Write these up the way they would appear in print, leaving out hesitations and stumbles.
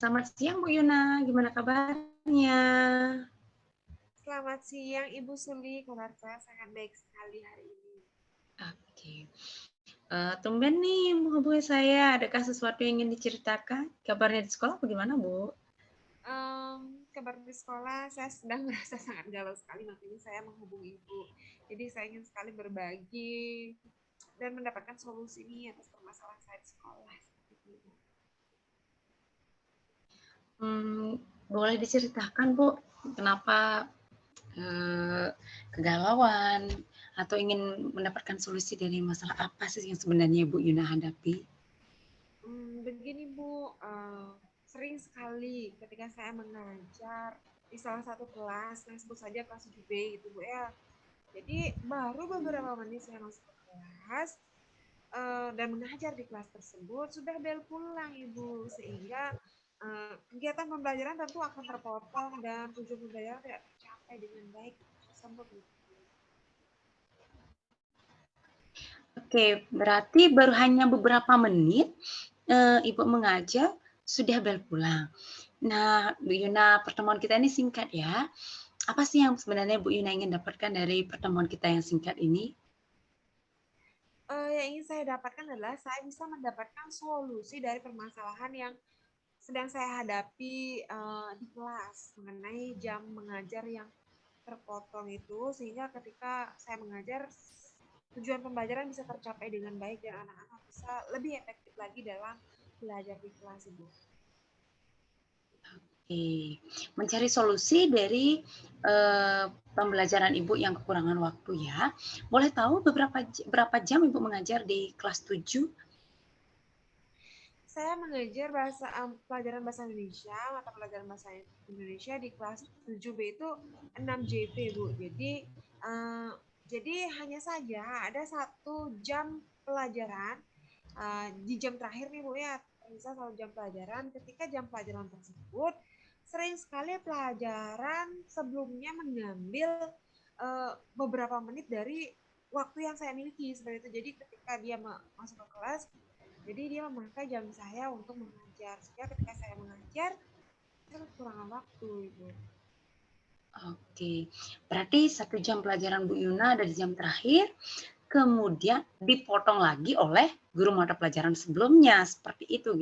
Selamat siang Bu Yuna, gimana kabarnya? Selamat siang Ibu Suli, kabar saya sangat baik sekali hari ini. Oke, tumben nih menghubungi saya, adakah sesuatu yang ingin diceritakan? Kabarnya di sekolah bagaimana Bu? Kabar di sekolah saya sedang merasa sangat galau sekali, makanya saya menghubungi Ibu. Jadi saya ingin sekali berbagi dan mendapatkan solusi nih atas permasalahan saya di sekolah. Seperti itu. Boleh diceritakan Bu, kenapa kegalauan atau ingin mendapatkan solusi dari masalah apa sih yang sebenarnya Bu Yuna hadapi? Begini Bu, sering sekali ketika saya mengajar di salah satu kelas, yang sebut saja kelas 7B gitu Bu ya. Jadi baru beberapa menit saya masuk ke kelas, dan mengajar di kelas tersebut sudah bel pulang Ibu, sehingga kegiatan pembelajaran tentu akan terpotong dan tujuan pembelajaran tidak tercapai dengan baik tersebut. Oke, berarti baru hanya beberapa menit Ibu mengajar sudah bel pulang. Nah, Bu Yuna, pertemuan kita ini singkat ya. Apa sih yang sebenarnya Bu Yuna ingin dapatkan dari pertemuan kita yang singkat ini? Yang ingin saya dapatkan adalah saya bisa mendapatkan solusi dari permasalahan yang sedang saya hadapi di kelas mengenai jam mengajar yang terpotong itu, sehingga ketika saya mengajar tujuan pembelajaran bisa tercapai dengan baik dan anak-anak bisa lebih efektif lagi dalam belajar di kelas Ibu. Oke, mencari solusi dari pembelajaran Ibu yang kekurangan waktu ya. Boleh tahu berapa jam Ibu mengajar di kelas 7? Saya mengajar pelajaran bahasa Indonesia, mata pelajaran bahasa Indonesia di kelas 7B itu 6 JP, Bu. Uh, jadi hanya saja ada 1 jam pelajaran di jam terakhir nih Bu ya, tersisa 1 jam pelajaran. Ketika jam pelajaran tersebut sering sekali pelajaran sebelumnya mengambil beberapa menit dari waktu yang saya miliki seperti itu. Jadi ketika dia masuk ke kelas, jadi dia memakai jam saya untuk mengajar. Sehingga ketika saya mengajar, saya kekurangan waktu Ibu. Oke, berarti 1 jam pelajaran Bu Yuna ada di jam terakhir, kemudian dipotong lagi oleh guru mata pelajaran sebelumnya, seperti itu.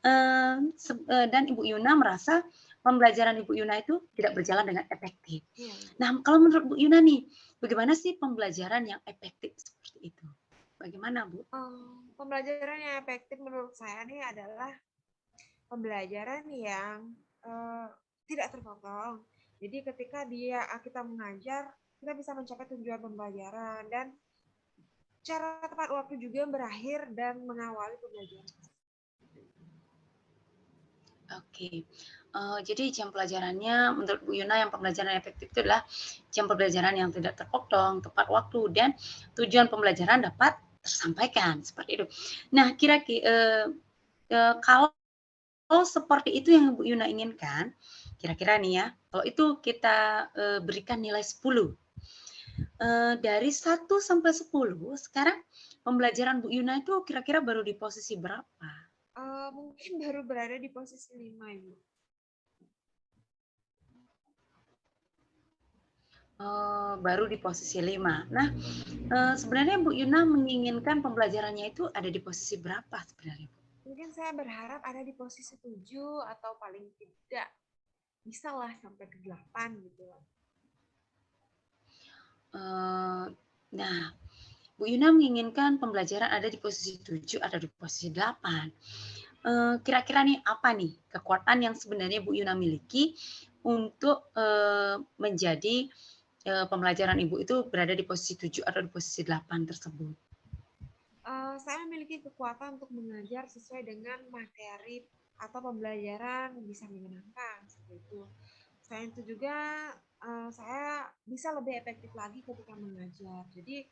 Dan Ibu Yuna merasa pembelajaran Ibu Yuna itu tidak berjalan dengan efektif. Iya. Nah, kalau menurut Bu Yuna nih, bagaimana sih pembelajaran yang efektif seperti itu? Bagaimana, Bu? Pembelajaran yang efektif menurut saya nih adalah pembelajaran yang tidak terpotong. Jadi ketika kita mengajar, kita bisa mencapai tujuan pembelajaran dan cara tepat waktu juga berakhir dan mengawali pembelajaran. Oke, jadi jam pelajarannya menurut Bu Yuna yang pembelajaran efektif itu adalah jam pembelajaran yang tidak terpotong, tepat waktu, dan tujuan pembelajaran dapat tersampaikan, seperti itu. Nah, kira-kira kalau seperti itu yang Bu Yuna inginkan, kira-kira nih ya, kalau itu kita berikan nilai 10. Dari 1 sampai 10, sekarang pembelajaran Bu Yuna itu kira-kira baru di posisi berapa? Mungkin baru berada di posisi 5, Ibu. Baru di posisi 5. Nah, sebenarnya Bu Yuna menginginkan pembelajarannya itu ada di posisi berapa sebenarnya, Bu? Mungkin saya berharap ada di posisi 7 atau paling tidak bisa lah sampai ke 8 gitu. Nah, Bu Yuna menginginkan pembelajaran ada di posisi 7 atau di posisi 8. Kira-kira nih apa nih kekuatan yang sebenarnya Bu Yuna miliki untuk menjadi pembelajaran Ibu itu berada di posisi 7 atau di posisi 8 tersebut? Saya memiliki kekuatan untuk mengajar sesuai dengan materi atau pembelajaran bisa menyenangkan seperti itu. Selain itu juga saya bisa lebih efektif lagi ketika mengajar. Jadi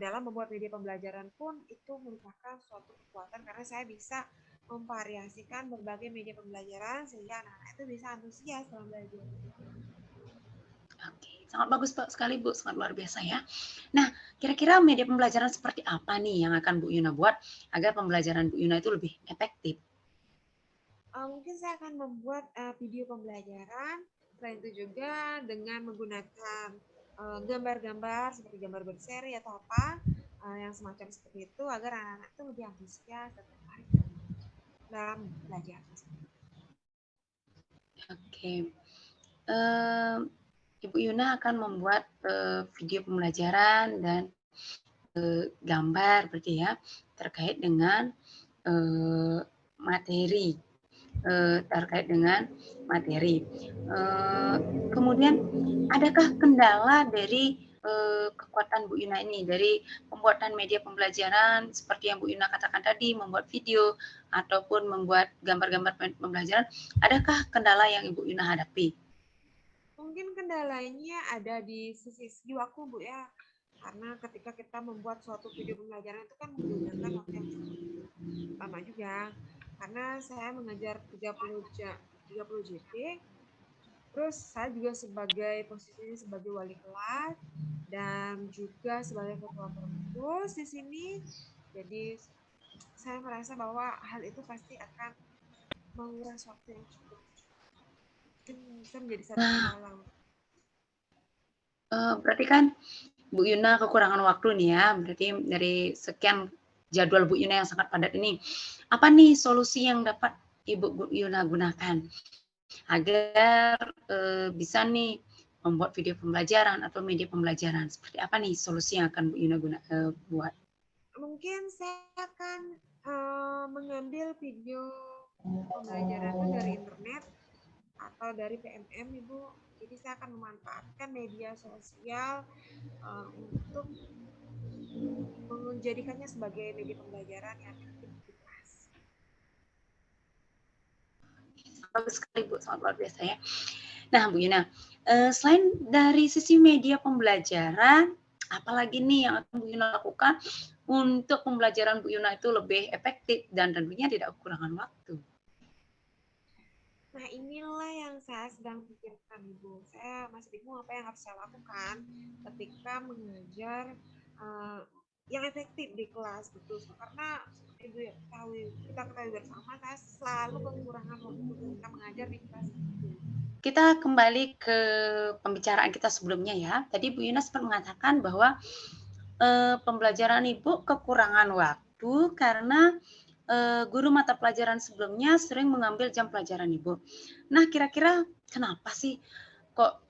dalam membuat media pembelajaran pun itu merupakan suatu kekuatan karena saya bisa memvariasikan berbagai media pembelajaran sehingga anak-anak itu bisa antusias dalam belajar. Oke, sangat bagus sekali Bu, sangat luar biasa ya. Nah, kira-kira media pembelajaran seperti apa nih yang akan Bu Yuna buat agar pembelajaran Bu Yuna itu lebih efektif? Mungkin saya akan membuat video pembelajaran. Selain itu juga dengan menggunakan gambar-gambar seperti gambar berseri atau apa yang semacam seperti itu agar anak-anak itu lebih antusias dan tertarik dalam belajar. Oke. Eh, Ibu Yuna akan membuat video pembelajaran dan gambar berarti ya terkait dengan materi kemudian adakah kendala dari kekuatan Bu Yuna ini dari pembuatan media pembelajaran seperti yang Bu Yuna katakan tadi, membuat video ataupun membuat gambar-gambar pembelajaran, adakah kendala yang Ibu Yuna hadapi? Mungkin kendalanya ada di sisi waktu, Bu ya. Karena ketika kita membuat suatu video pembelajaran itu kan menggunakan waktu yang cukup lama juga. Karena saya mengajar 30 JP, terus saya juga posisinya sebagai wali kelas dan juga sebagai ketua perpus di sini. Jadi saya merasa bahwa hal itu pasti akan menguras waktu yang cukup. Bisa menjadi satu kendala. Berarti kan Bu Yuna kekurangan waktu nih ya, berarti dari sekian jadwal Bu Yuna yang sangat padat ini, apa nih solusi yang dapat Ibu Yuna gunakan agar bisa nih membuat video pembelajaran atau media pembelajaran? Seperti apa nih solusi yang akan Bu Yuna buat? Mungkin saya akan mengambil video pembelajaran itu dari internet atau dari PMM, Ibu. Jadi saya akan memanfaatkan media sosial untuk menjadikannya sebagai media pembelajaran yang efektif di kelas. Bagus sekali Bu, sangat luar biasa ya. Nah Bu Yuna, selain dari sisi media pembelajaran, apalagi nih yang akan Bu Yuna lakukan untuk pembelajaran Bu Yuna itu lebih efektif dan tentunya tidak kekurangan waktu? Nah, inilah yang saya sedang pikirkan, Ibu. Saya masih bingung apa yang harus saya lakukan ketika mengajar yang efektif di kelas, betul. Karena seperti Ibu kita ketahui bersama, saya selalu kekurangan waktu ketika mengajar di kelas itu. Kita kembali ke pembicaraan kita sebelumnya ya. Tadi Bu Yuna sempat mengatakan bahwa pembelajaran Ibu kekurangan waktu karena guru mata pelajaran sebelumnya sering mengambil jam pelajaran Ibu. Nah, kira-kira kenapa sih kok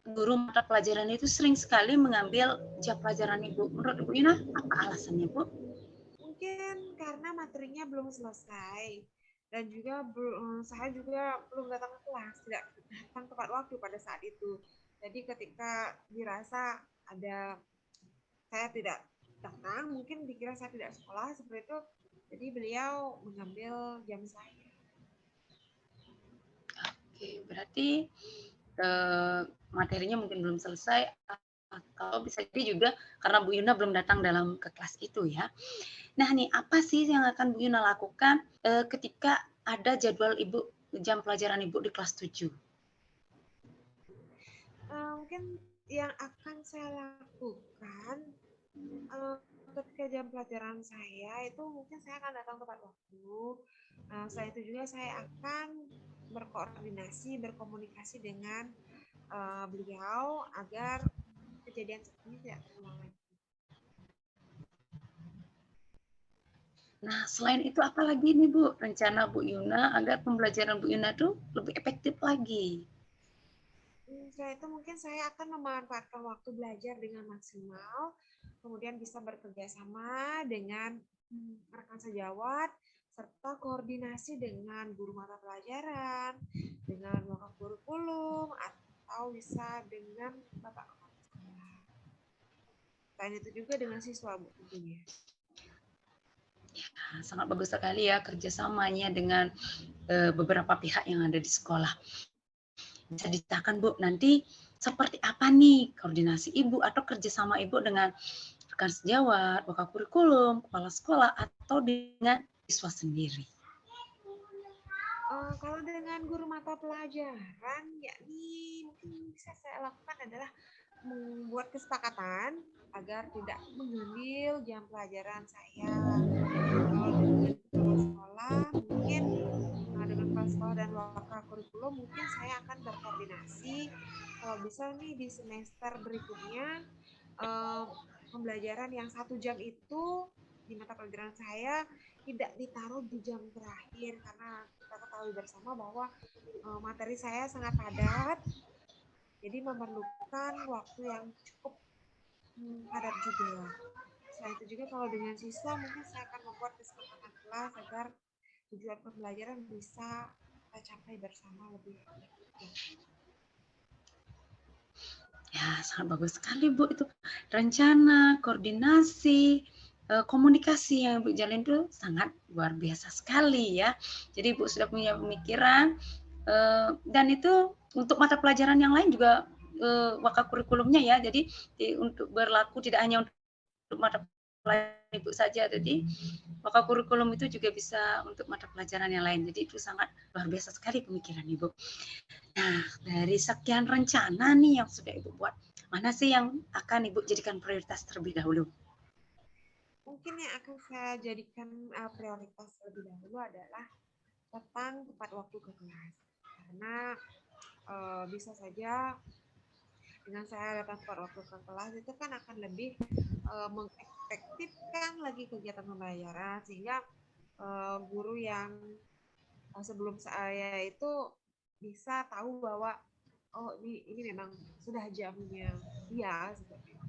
guru mata pelajaran itu sering sekali mengambil jam pelajaran Ibu? Menurut Ibu Yuna, apa alasannya, Bu? Mungkin karena materinya belum selesai dan juga saya juga belum datang ke kelas, tidak datang tepat waktu pada saat itu. Jadi ketika dirasa saya tidak datang, mungkin dikira saya tidak sekolah seperti itu. Jadi beliau mengambil jam saya. Oke, berarti materinya mungkin belum selesai atau bisa jadi juga karena Bu Yuna belum datang ke kelas itu ya. Nah nih, apa sih yang akan Bu Yuna lakukan ketika ada jadwal jam pelajaran Ibu di kelas 7? Mungkin yang akan saya lakukan ketika jam pelajaran saya itu mungkin saya akan datang tepat waktu. Setelah itu juga saya akan berkomunikasi dengan beliau agar kejadian seperti ini tidak terulang lagi. Nah, selain itu apa lagi nih Bu, rencana Bu Yuna agar pembelajaran Bu Yuna tuh lebih efektif lagi? Setelah itu mungkin saya akan memanfaatkan waktu belajar dengan maksimal, kemudian bisa bekerja sama dengan rekan sejawat, serta koordinasi dengan guru mata pelajaran, dengan wakaf kurikulum, atau bisa dengan bapak kepala sekolah. Selain itu juga dengan siswa, Bu, tentunya. Ya, sangat bagus sekali ya kerjasamanya dengan beberapa pihak yang ada di sekolah. Bisa diceritakan Bu, nanti seperti apa nih koordinasi Ibu atau kerjasama Ibu dengan rekan sejawat, wakaf kurikulum, kepala sekolah, atau dengan siswa sendiri? Kalau dengan guru mata pelajaran, yakni mungkin bisa saya lakukan adalah membuat kesepakatan agar tidak mengambil jam pelajaran saya. Kalau dengan kepala sekolah, mungkin atau mungkin saya akan berkoordinasi kalau bisa nih di semester berikutnya pembelajaran yang 1 jam itu di mata pelajaran saya tidak ditaruh di jam terakhir karena kita ketahui bersama bahwa materi saya sangat padat, jadi memerlukan waktu yang cukup padat juga. Selain itu juga kalau dengan siswa mungkin saya akan membuat kesepakatan kelas agar tujuan pembelajaran bisa kita capai bersama lebih efektif. Ya, sangat bagus sekali Bu itu. Rencana, koordinasi, komunikasi yang Ibu jalin itu sangat luar biasa sekali ya. Jadi Ibu sudah punya pemikiran dan itu untuk mata pelajaran yang lain juga waka kurikulumnya ya. Jadi untuk berlaku tidak hanya untuk mata pelajaran Ibu saja. Jadi maka kurikulum itu juga bisa untuk mata pelajaran yang lain. Jadi itu sangat luar biasa sekali pemikiran Ibu. Nah, dari sekian rencana nih yang sudah Ibu buat, mana sih yang akan Ibu jadikan prioritas terlebih dahulu? Mungkin yang akan saya jadikan prioritas terlebih dahulu adalah tepat waktu ke kelas. Karena bisa saja dengan saya datang tepat waktu ke kelas itu kan akan lebih mengefektifkan lagi kegiatan pembelajaran sehingga guru yang sebelum saya itu bisa tahu bahwa oh ini memang sudah jamnya dia seperti itu.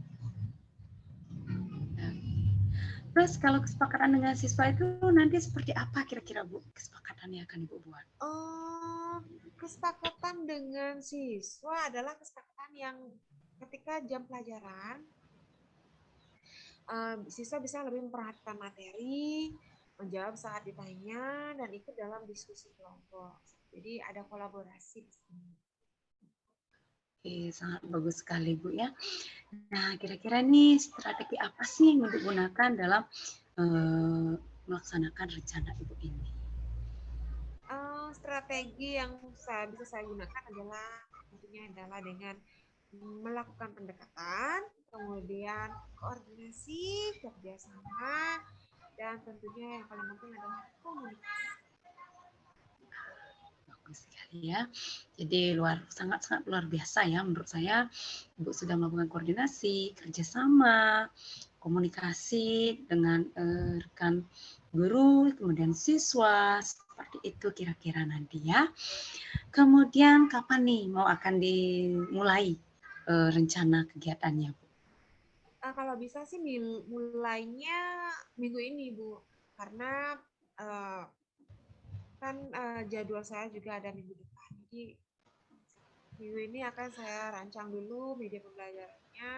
Terus kalau kesepakatan dengan siswa itu nanti seperti apa kira-kira Bu kesepakatan yang akan Ibu buat? Kesepakatan dengan siswa adalah kesepakatan yang ketika jam pelajaran siswa bisa lebih memperhatikan materi, menjawab saat ditanya, dan ikut dalam diskusi kelompok. Jadi ada kolaborasi di sini. Oke, sangat bagus sekali Bu ya. Nah, kira-kira nih strategi apa sih yang Ibu gunakan dalam melaksanakan rencana Ibu ini? Strategi yang bisa saya gunakan adalah tentunya adalah dengan melakukan pendekatan, kemudian koordinasi, kerjasama, dan tentunya yang paling penting adalah komunikasi. Bagus sekali ya. Jadi sangat-sangat luar biasa ya menurut saya. Ibu sudah melakukan koordinasi, kerjasama, komunikasi dengan rekan guru, kemudian siswa, seperti itu kira-kira nanti ya. Kemudian kapan nih mau akan dimulai rencana kegiatannya, Bu? Kalau bisa sih mulainya minggu ini, Bu. Karena kan jadwal saya juga ada minggu depan. Jadi minggu ini akan saya rancang dulu media pembelajarannya.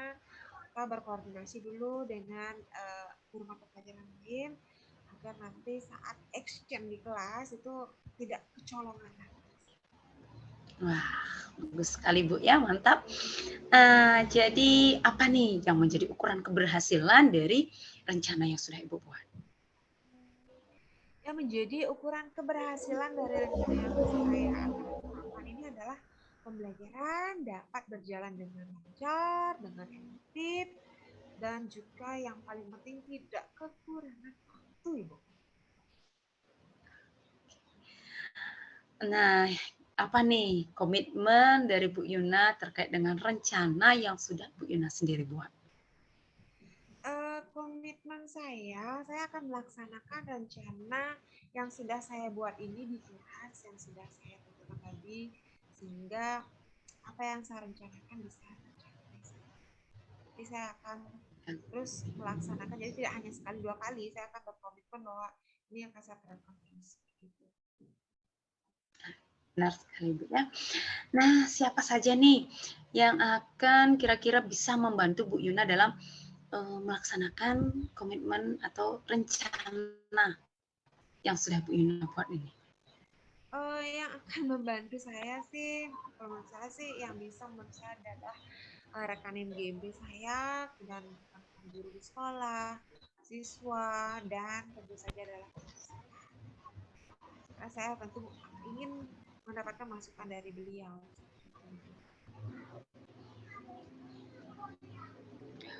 Kita berkoordinasi dulu dengan guru mata pelajaran lain agar nanti saat action di kelas itu tidak kecolongan. Wah, bagus sekali Bu ya, mantap. Jadi apa nih yang menjadi ukuran keberhasilan dari rencana yang sudah Ibu buat? Yang menjadi ukuran keberhasilan dari rencana yang saya akan lakukan ini adalah pembelajaran dapat berjalan dengan lancar, dengan efektif, dan juga yang paling penting tidak kekurangan waktu, Ibu. Nah, apa nih komitmen dari Bu Yuna terkait dengan rencana yang sudah Bu Yuna sendiri buat? Komitmen saya akan melaksanakan rencana yang sudah saya buat ini di kelas, yang sudah saya tentukan tadi, sehingga apa yang saya rencanakan bisa tercapai. Jadi saya akan terus melaksanakan, jadi tidak hanya sekali dua kali, saya akan berkomitmen bahwa ini akan saya terapkan terus. Benar sekali Bu ya. Nah, siapa saja nih yang akan kira-kira bisa membantu Bu Yuna dalam melaksanakan komitmen atau rencana yang sudah Bu Yuna buat ini? Yang akan membantu saya sih, kalau menurut saya sih yang bisa menurut saya adalah rekanan GMB saya dan rekan guru di sekolah, siswa, dan tentu saja adalah karena saya tentu ingin mendapatkan masukan dari beliau.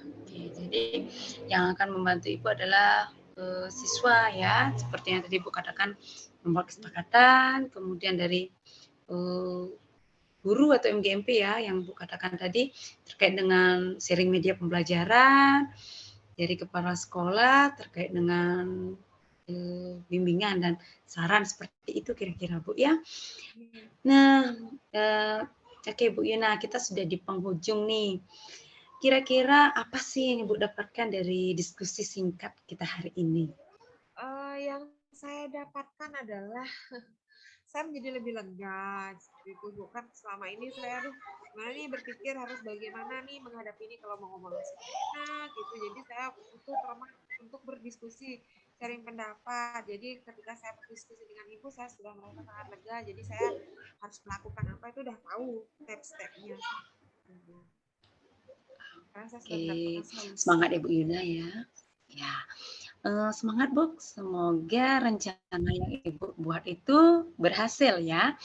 Oke, jadi yang akan membantu Ibu adalah siswa ya, seperti yang tadi Ibu katakan membuat kesepakatan, kemudian dari guru atau MGMP ya yang Bu katakan tadi terkait dengan sharing media pembelajaran dari kepala sekolah terkait dengan bimbingan dan saran seperti itu kira-kira Bu ya. Nah, oke Bu Yuna, kita sudah di penghujung nih. Kira-kira apa sih yang Ibu dapatkan dari diskusi singkat kita hari ini? Yang saya dapatkan adalah saya menjadi lebih lega gitu Bu. Kan selama ini saya gimana nih berpikir harus bagaimana nih menghadapi ini kalau mau ngomong anak gitu. Jadi saya butuh teman untuk berdiskusi, sharing pendapat. Jadi ketika saya berdiskusi dengan ibu saya sudah merasa sangat lega. Jadi saya harus melakukan apa itu udah tahu step-stepnya. Karena saya sudah mendapatkan Oke, solusi. semangat ya Bu Yuna ya. Ya, semangat Bu. Semoga rencana yang Ibu buat itu berhasil ya.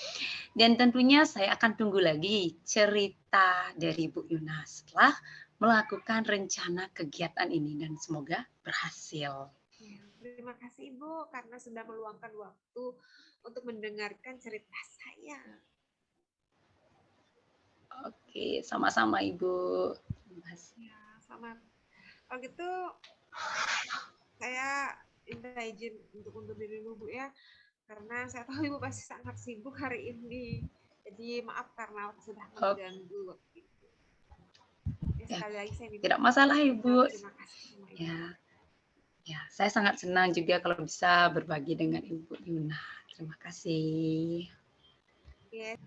Dan tentunya saya akan tunggu lagi cerita dari Bu Yuna setelah melakukan rencana kegiatan ini dan semoga berhasil. Ya, terima kasih Ibu karena sudah meluangkan waktu untuk mendengarkan cerita saya. Oke, sama-sama Ibu. Terima kasih. Ya, selamat. Kalau gitu saya minta izin untuk undur diri dulu Bu ya, karena saya tahu Ibu pasti sangat sibuk hari ini. Jadi maaf karena sudah mengganggu waktu itu. Ya, sekali lagi saya minta Tidak masalah Ibu. terima kasih sama Ibu. Ya, saya sangat senang juga kalau bisa berbagi dengan Ibu Yuna. Terima kasih. Yes.